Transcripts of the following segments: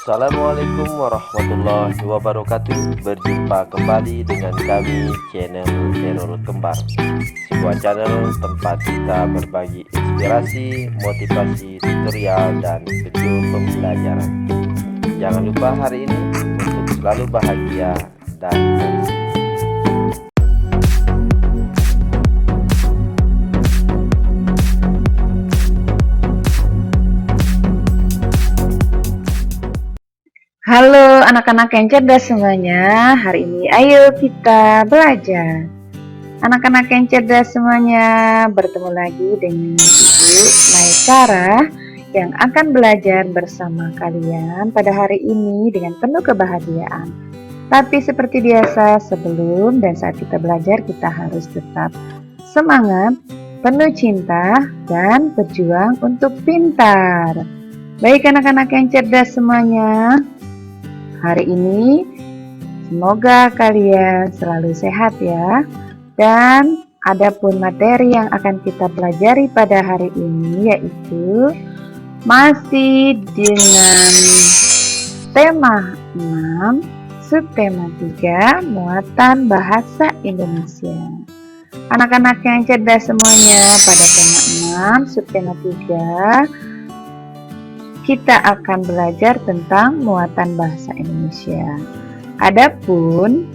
Assalamualaikum warahmatullahi wabarakatuh. Berjumpa kembali dengan kami, channel Error Kembar, sebuah channel tempat kita berbagi inspirasi, motivasi, tutorial, dan video pembelajaran. Jangan lupa hari ini untuk selalu bahagia dan bersih. Halo anak-anak yang cerdas semuanya, hari ini ayo kita belajar. Anak-anak yang cerdas semuanya, bertemu lagi dengan Ibu Maisarah yang akan belajar bersama kalian pada hari ini dengan penuh kebahagiaan. Tapi seperti biasa, sebelum dan saat kita belajar, kita harus tetap semangat, penuh cinta, dan berjuang untuk pintar. Baik anak-anak yang cerdas semuanya, hari ini semoga kalian selalu sehat ya. Dan adapun materi yang akan kita pelajari pada hari ini yaitu masih dengan tema 6, subtema 3, muatan bahasa Indonesia. Anak-anak yang cerdas semuanya, pada tema 6, subtema 3 kita akan belajar tentang muatan bahasa Indonesia. Adapun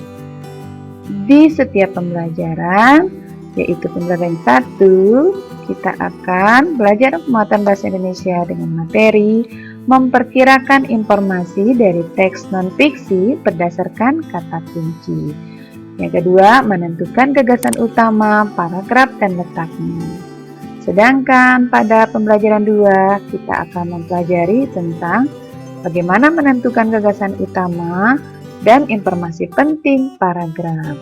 di setiap pembelajaran, yaitu pembelajaran 1, kita akan belajar muatan bahasa Indonesia dengan materi memperkirakan informasi dari teks non-fiksi berdasarkan kata kunci. Yang kedua, menentukan gagasan utama, paragraf, dan letaknya. Sedangkan pada pembelajaran 2, kita akan mempelajari tentang bagaimana menentukan gagasan utama dan informasi penting paragraf.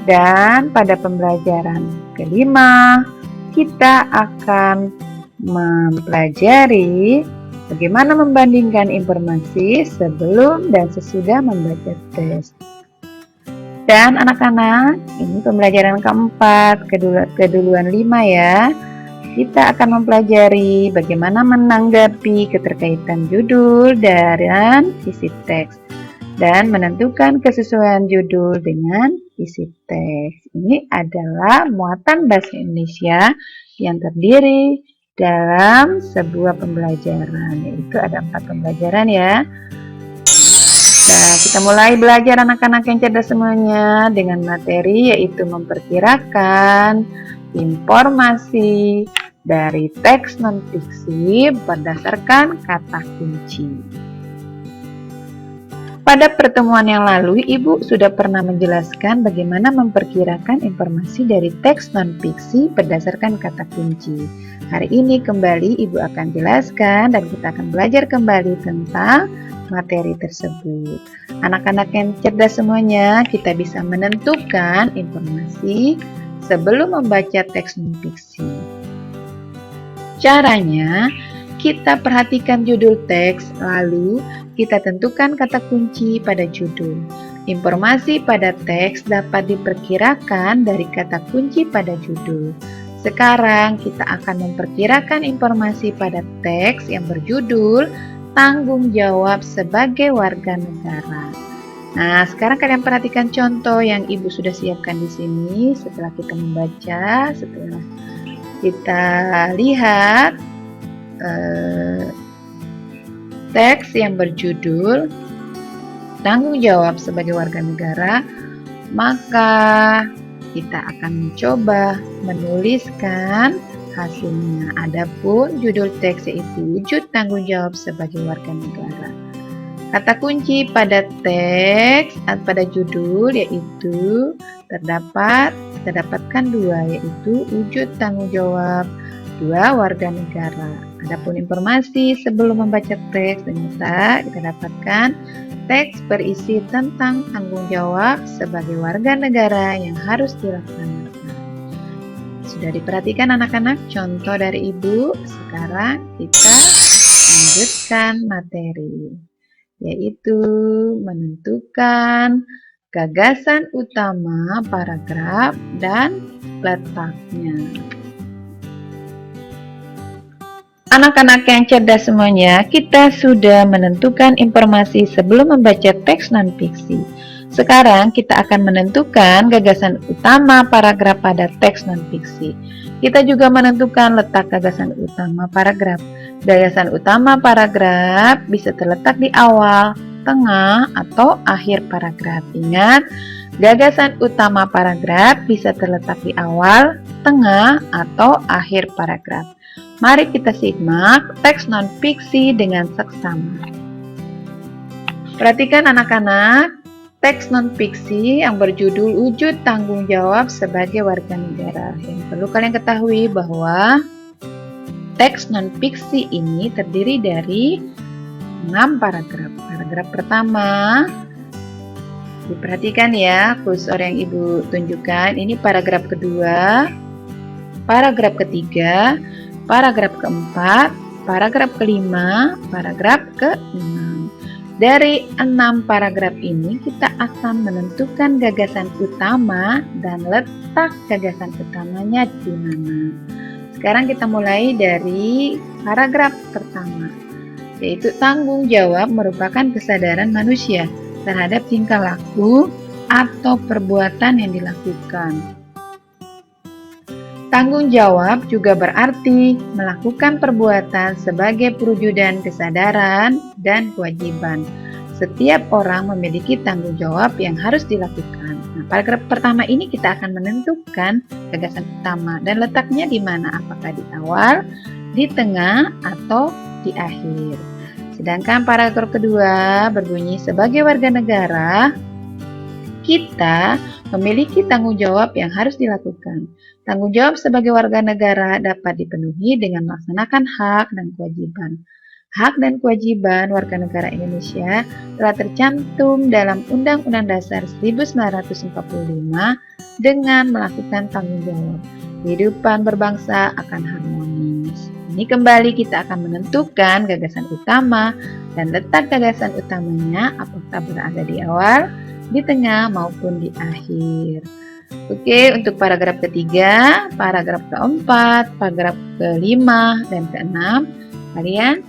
Dan pada pembelajaran kelima, kita akan mempelajari bagaimana membandingkan informasi sebelum dan sesudah membaca teks. Dan anak-anak, ini pembelajaran keempat, keduluan 5 ya. Kita akan mempelajari bagaimana menanggapi keterkaitan judul dan isi teks dan menentukan kesesuaian judul dengan isi teks. Ini adalah muatan bahasa Indonesia yang terdiri dalam sebuah pembelajaran, yaitu ada 4 pembelajaran ya. Nah, kita mulai belajar anak-anak yang cerdas semuanya dengan materi yaitu memperkirakan informasi dari teks non-fiksi berdasarkan kata kunci. Pada pertemuan yang lalu, Ibu sudah pernah menjelaskan bagaimana memperkirakan informasi dari teks non-fiksi berdasarkan kata kunci. Hari ini kembali Ibu akan jelaskan dan kita akan belajar kembali tentang materi tersebut. Anak-anak yang cerdas semuanya, kita bisa menentukan informasi sebelum membaca teks non-fiksi. Caranya, kita perhatikan judul teks, lalu kita tentukan kata kunci pada judul. Informasi pada teks dapat diperkirakan dari kata kunci pada judul. Sekarang kita akan memperkirakan informasi pada teks yang berjudul tanggung jawab sebagai warga negara. Nah, sekarang kalian perhatikan contoh yang Ibu sudah siapkan di sini. Setelah kita membaca, setelah kita lihat teks yang berjudul tanggung jawab sebagai warga negara, maka kita akan mencoba menuliskan hasilnya. Adapun judul teks yaitu wujud tanggung jawab sebagai warga negara. Kata kunci pada teks atau pada judul yaitu kita dapatkan 2, yaitu wujud tanggung jawab 2 warga negara. Adapun informasi sebelum membaca teks, ternyata kita dapatkan teks berisi tentang tanggung jawab sebagai warga negara yang harus dilaksanakan. Sudah diperhatikan anak-anak contoh dari Ibu? Sekarang kita lanjutkan materi, yaitu menentukan gagasan utama, paragraf, dan letaknya. Anak-anak yang cerdas semuanya, kita sudah menentukan informasi sebelum membaca teks non-fiksi. Sekarang kita akan menentukan gagasan utama paragraf pada teks non-fiksi. Kita juga menentukan letak gagasan utama paragraf. Gagasan utama paragraf bisa terletak di awal, tengah, atau akhir paragraf. Ingat, gagasan utama paragraf bisa terletak di awal, tengah, atau akhir paragraf. Mari kita simak teks non-fiksi dengan seksama. Perhatikan anak-anak, teks non-fiksi yang berjudul Wujud Tanggung Jawab sebagai Warga Negara. Yang perlu kalian ketahui bahwa teks non-fiksi ini terdiri dari 6 paragraf. Paragraf pertama, diperhatikan ya, kursor yang Ibu tunjukkan, ini paragraf kedua, paragraf ketiga, paragraf keempat, paragraf kelima, paragraf keenam. Dari 6 paragraf ini kita akan menentukan gagasan utama dan letak gagasan utamanya di mana. Sekarang kita mulai dari paragraf pertama, yaitu tanggung jawab merupakan kesadaran manusia terhadap tingkah laku atau perbuatan yang dilakukan. Tanggung jawab juga berarti melakukan perbuatan sebagai perwujudan kesadaran dan kewajiban. Setiap orang memiliki tanggung jawab yang harus dilakukan. Nah, paragraf pertama ini kita akan menentukan gagasan utama dan letaknya di mana, apakah di awal, di tengah, atau di akhir. Sedangkan paragraf kedua berbunyi, sebagai warga negara, kita memiliki tanggung jawab yang harus dilakukan. Tanggung jawab sebagai warga negara dapat dipenuhi dengan melaksanakan hak dan kewajiban. Hak dan kewajiban warga negara Indonesia telah tercantum dalam Undang-Undang Dasar 1945 dengan melakukan tanggung jawab. Kehidupan berbangsa akan harmonis. Ini kembali kita akan menentukan gagasan utama dan letak gagasan utamanya apakah berada di awal, di tengah, maupun di akhir. Oke, untuk paragraf ketiga, paragraf keempat, paragraf kelima, dan keenam, kalian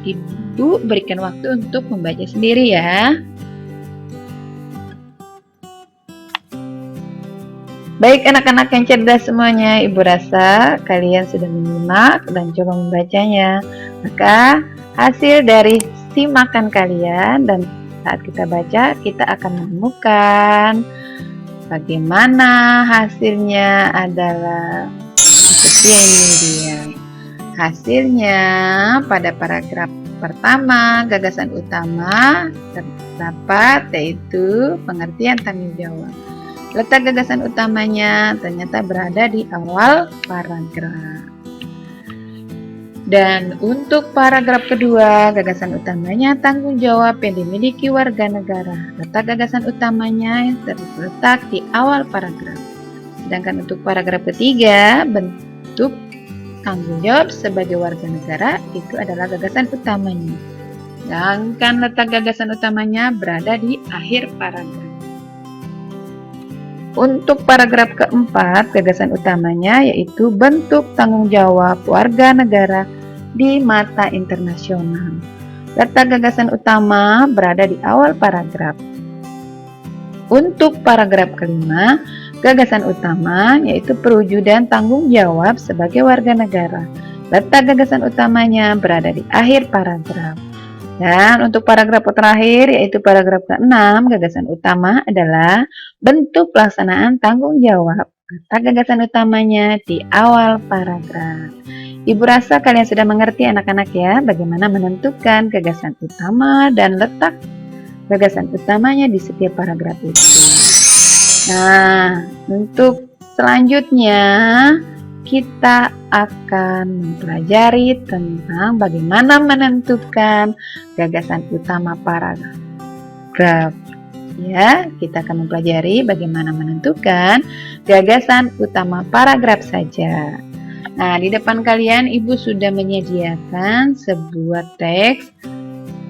Ibu berikan waktu untuk membaca sendiri ya. Baik anak-anak yang cerdas semuanya, Ibu rasa kalian sudah menyimak dan coba membacanya. Maka hasil dari simakan kalian dan saat kita baca, kita akan menemukan bagaimana hasilnya adalah seperti ini dia. Hasilnya pada paragraf pertama, gagasan utama terdapat yaitu pengertian tanggung jawab. Letak gagasan utamanya ternyata berada di awal paragraf. Dan untuk paragraf kedua, gagasan utamanya tanggung jawab yang dimiliki warga negara. Letak gagasan utamanya terletak di awal paragraf. Sedangkan untuk paragraf ketiga, bentuk tanggung jawab sebagai warga negara itu adalah gagasan utamanya. Sedangkan letak gagasan utamanya berada di akhir paragraf. Untuk paragraf keempat, gagasan utamanya yaitu bentuk tanggung jawab warga negara di mata internasional. Letak gagasan utama berada di awal paragraf. Untuk paragraf kelima, gagasan utama yaitu perwujudan tanggung jawab sebagai warga negara. Letak gagasan utamanya berada di akhir paragraf. Dan untuk paragraf terakhir yaitu paragraf ke-6, gagasan utama adalah bentuk pelaksanaan tanggung jawab. Letak gagasan utamanya di awal paragraf. Ibu rasa kalian sudah mengerti anak-anak ya bagaimana menentukan gagasan utama dan letak gagasan utamanya di setiap paragraf itu. Nah, untuk selanjutnya kita akan mempelajari tentang bagaimana menentukan gagasan utama paragraf. Ya, kita akan mempelajari bagaimana menentukan gagasan utama paragraf saja. Nah, di depan kalian Ibu sudah menyediakan sebuah teks.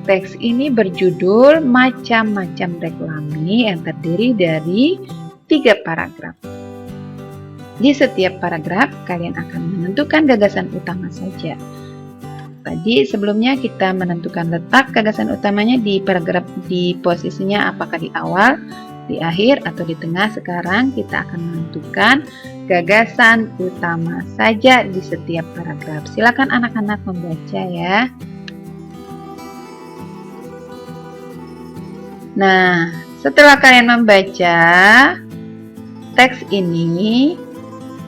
Teks ini berjudul Macam-macam reklame yang terdiri dari 3 paragraf. Di setiap paragraf, kalian akan menentukan gagasan utama saja. Tadi sebelumnya kita menentukan letak gagasan utamanya di paragraf, di posisinya apakah di awal, di akhir, atau di tengah. Sekarang kita akan menentukan gagasan utama saja di setiap paragraf. Silakan anak-anak membaca ya. Nah, setelah kalian membaca teks ini,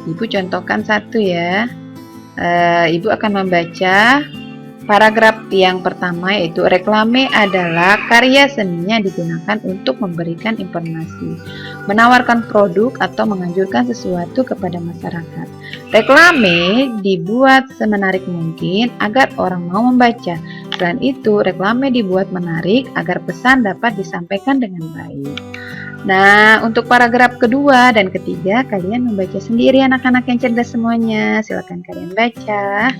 Ibu contohkan satu ya. Ibu akan membaca paragraf yang pertama, yaitu reklame adalah karya seni yang digunakan untuk memberikan informasi, menawarkan produk atau menganjurkan sesuatu kepada masyarakat. Reklame dibuat semenarik mungkin agar orang mau membaca. Selain itu, reklame dibuat menarik agar pesan dapat disampaikan dengan baik. Nah, untuk paragraf kedua dan ketiga, kalian membaca sendiri anak-anak yang cerdas semuanya. Silakan kalian baca.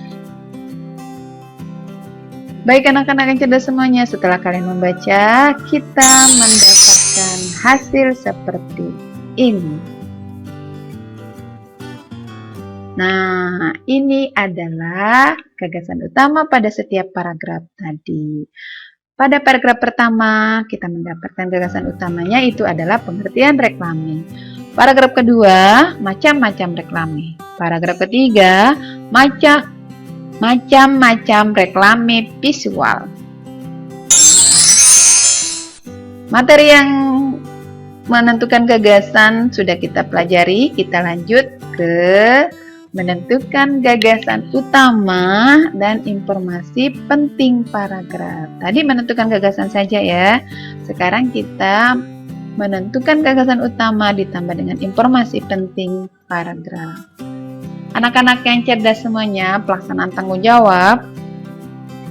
Baik anak-anak yang cerdas semuanya, setelah kalian membaca, kita mendapatkan hasil seperti ini. Nah, ini adalah gagasan utama pada setiap paragraf tadi. Pada paragraf pertama, kita mendapatkan gagasan utamanya itu adalah pengertian reklame. Paragraf kedua, macam-macam reklame. Paragraf ketiga, macam-macam reklame visual. Materi yang menentukan gagasan sudah kita pelajari. Kita lanjut ke menentukan gagasan utama dan informasi penting paragraf. Tadi menentukan gagasan saja ya. Sekarang kita menentukan gagasan utama ditambah dengan informasi penting paragraf. Anak-anak yang cerdas semuanya, pelaksanaan tanggung jawab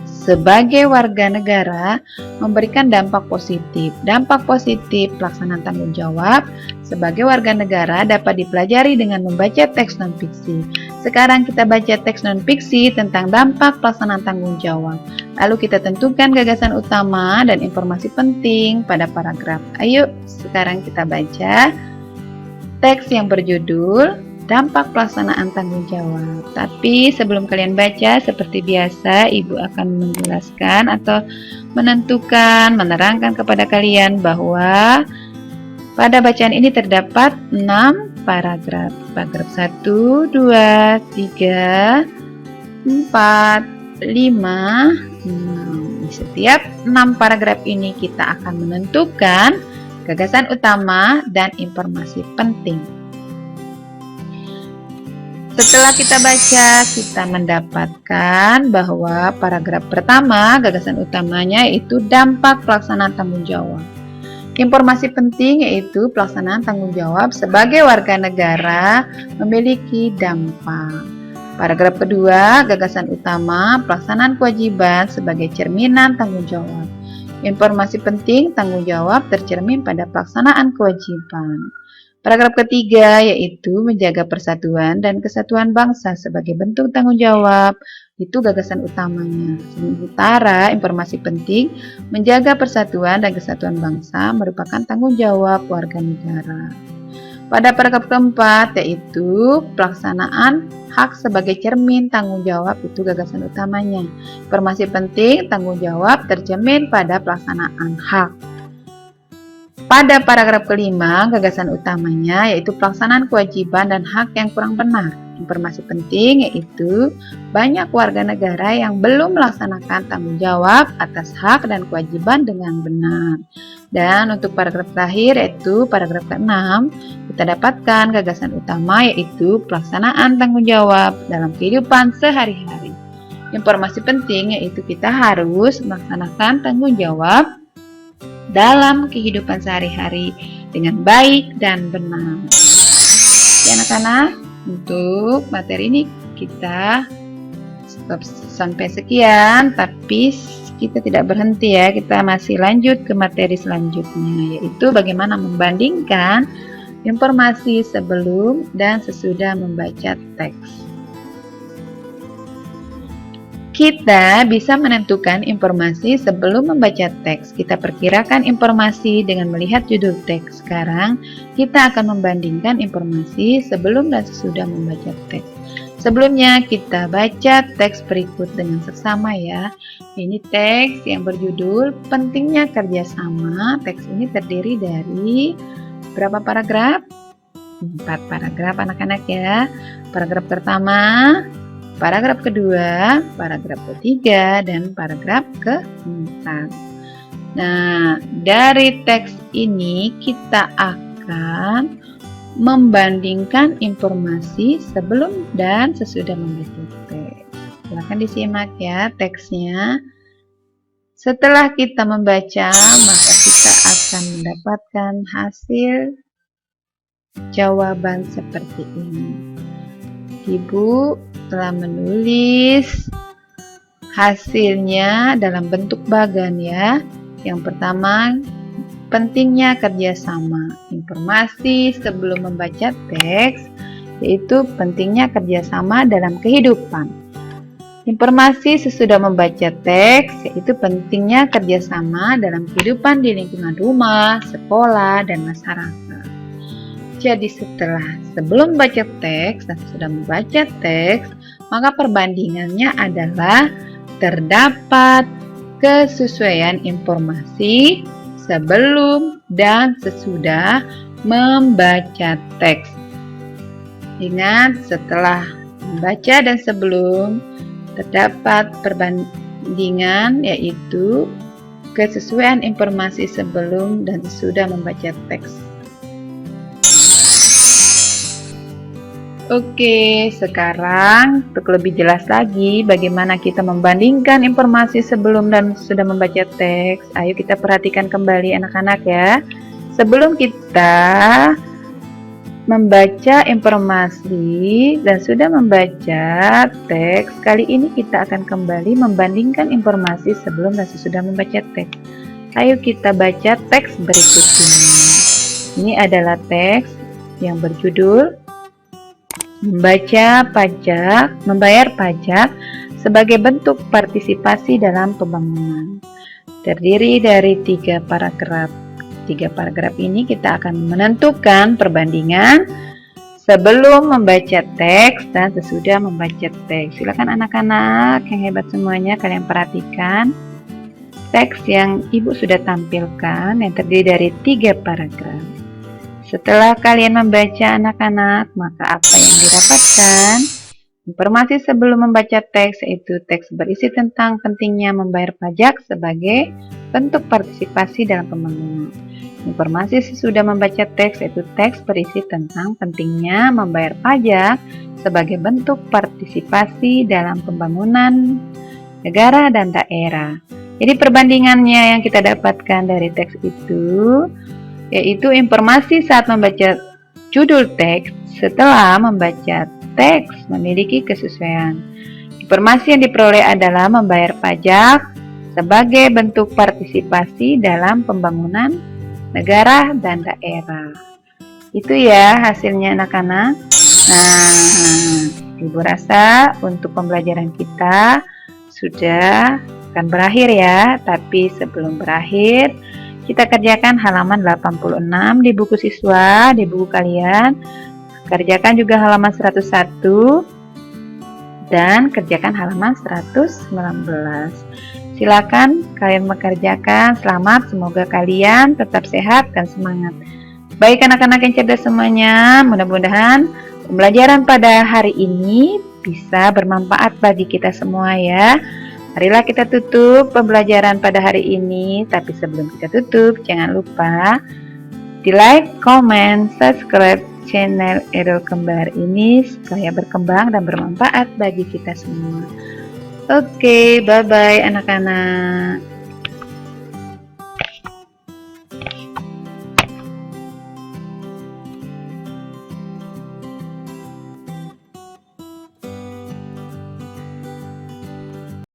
sebagai warga negara memberikan dampak positif. Dampak positif pelaksanaan tanggung jawab sebagai warga negara dapat dipelajari dengan membaca teks non-fiksi. Sekarang kita baca teks non-fiksi tentang dampak pelaksanaan tanggung jawab. Lalu kita tentukan gagasan utama dan informasi penting pada paragraf. Ayo, sekarang kita baca teks yang berjudul dampak pelaksanaan tanggung jawab. Tapi sebelum kalian baca, seperti biasa, Ibu akan menjelaskan atau menentukan, menerangkan kepada kalian bahwa pada bacaan ini terdapat 6 paragraf. Paragraf 1, 2, 3, 4, 5, 6. Di setiap 6 paragraf ini kita akan menentukan gagasan utama dan informasi penting. Setelah kita baca, kita mendapatkan bahwa paragraf pertama, gagasan utamanya yaitu dampak pelaksanaan tanggung jawab. Informasi penting yaitu pelaksanaan tanggung jawab sebagai warga negara memiliki dampak. Paragraf kedua, gagasan utama, pelaksanaan kewajiban sebagai cerminan tanggung jawab. Informasi penting tanggung jawab tercermin pada pelaksanaan kewajiban. Paragraf ketiga yaitu menjaga persatuan dan kesatuan bangsa sebagai bentuk tanggung jawab. Itu gagasan utamanya. Sementara informasi penting menjaga persatuan dan kesatuan bangsa merupakan tanggung jawab warga negara. Pada paragraf keempat yaitu pelaksanaan hak sebagai cermin tanggung jawab, itu gagasan utamanya. Informasi penting tanggung jawab tercermin pada pelaksanaan hak. Pada paragraf kelima, gagasan utamanya yaitu pelaksanaan kewajiban dan hak yang kurang benar. Informasi penting yaitu banyak warga negara yang belum melaksanakan tanggung jawab atas hak dan kewajiban dengan benar. Dan untuk paragraf terakhir yaitu paragraf ke-6, kita dapatkan gagasan utama yaitu pelaksanaan tanggung jawab dalam kehidupan sehari-hari. Informasi penting yaitu kita harus melaksanakan tanggung jawab dalam kehidupan sehari-hari dengan baik dan benar. Ya anak-anak, untuk materi ini kita stop sampai sekian, tapi kita tidak berhenti ya, kita masih lanjut ke materi selanjutnya, yaitu bagaimana membandingkan informasi sebelum dan sesudah membaca teks. Kita bisa menentukan informasi sebelum membaca teks. Kita perkirakan informasi dengan melihat judul teks. Sekarang kita akan membandingkan informasi sebelum dan sesudah membaca teks. Sebelumnya kita baca teks berikut dengan seksama ya. Ini teks yang berjudul Pentingnya Kerjasama. Teks ini terdiri dari berapa paragraf? 4 paragraf anak-anak ya. Paragraf pertama, paragraf kedua, paragraf ketiga, dan paragraf keempat. Nah, dari teks ini kita akan membandingkan informasi sebelum dan sesudah membaca teks. Silakan disimak ya teksnya. Setelah kita membaca, maka kita akan mendapatkan hasil jawaban seperti ini. Ibu telah menulis hasilnya dalam bentuk bagan ya. Yang pertama, pentingnya kerjasama. Informasi sebelum membaca teks, yaitu pentingnya kerjasama dalam kehidupan. Informasi sesudah membaca teks, yaitu pentingnya kerjasama dalam kehidupan di lingkungan rumah, sekolah, dan masyarakat. Jadi sebelum membaca teks dan sesudah membaca teks, maka perbandingannya adalah terdapat kesesuaian informasi sebelum dan sesudah membaca teks. Ingat, setelah membaca dan sebelum terdapat perbandingan, yaitu kesesuaian informasi sebelum dan sesudah membaca teks. Oke, sekarang untuk lebih jelas lagi bagaimana kita membandingkan informasi sebelum dan sudah membaca teks, ayo kita perhatikan kembali anak-anak ya. Sebelum kita membaca informasi dan sudah membaca teks, kali ini kita akan kembali membandingkan informasi sebelum dan sesudah membaca teks. Ayo kita baca teks berikut ini. Ini adalah teks yang berjudul Membayar pajak sebagai bentuk partisipasi dalam pembangunan. Terdiri dari 3 paragraf. 3 paragraf ini kita akan menentukan perbandingan sebelum membaca teks dan sesudah membaca teks. Silakan anak-anak yang hebat semuanya, kalian perhatikan teks yang ibu sudah tampilkan yang terdiri dari 3 paragraf. Setelah kalian membaca anak-anak, maka apa yang didapatkan? Informasi sebelum membaca teks, yaitu teks berisi tentang pentingnya membayar pajak sebagai bentuk partisipasi dalam pembangunan. Informasi sesudah membaca teks, yaitu teks berisi tentang pentingnya membayar pajak sebagai bentuk partisipasi dalam pembangunan negara dan daerah. Jadi perbandingannya yang kita dapatkan dari teks itu, yaitu informasi saat membaca judul teks setelah membaca teks memiliki kesesuaian. Informasi yang diperoleh adalah membayar pajak sebagai bentuk partisipasi dalam pembangunan negara dan daerah. Itu ya hasilnya anak-anak. Nah, ibu rasa untuk pembelajaran kita sudah akan berakhir ya. Tapi sebelum berakhir, kita kerjakan halaman 86 di buku siswa, di buku kalian. Kerjakan juga halaman 101 dan kerjakan halaman 119. Silakan kalian mengerjakan. Selamat, semoga kalian tetap sehat dan semangat. Baik anak-anak yang cerdas semuanya, mudah-mudahan pembelajaran pada hari ini bisa bermanfaat bagi kita semua ya. Marilah kita tutup pembelajaran pada hari ini. Tapi sebelum kita tutup, jangan lupa di like, comment, subscribe channel Errol Kembar ini supaya berkembang dan bermanfaat bagi kita semua. Oke, bye-bye anak-anak.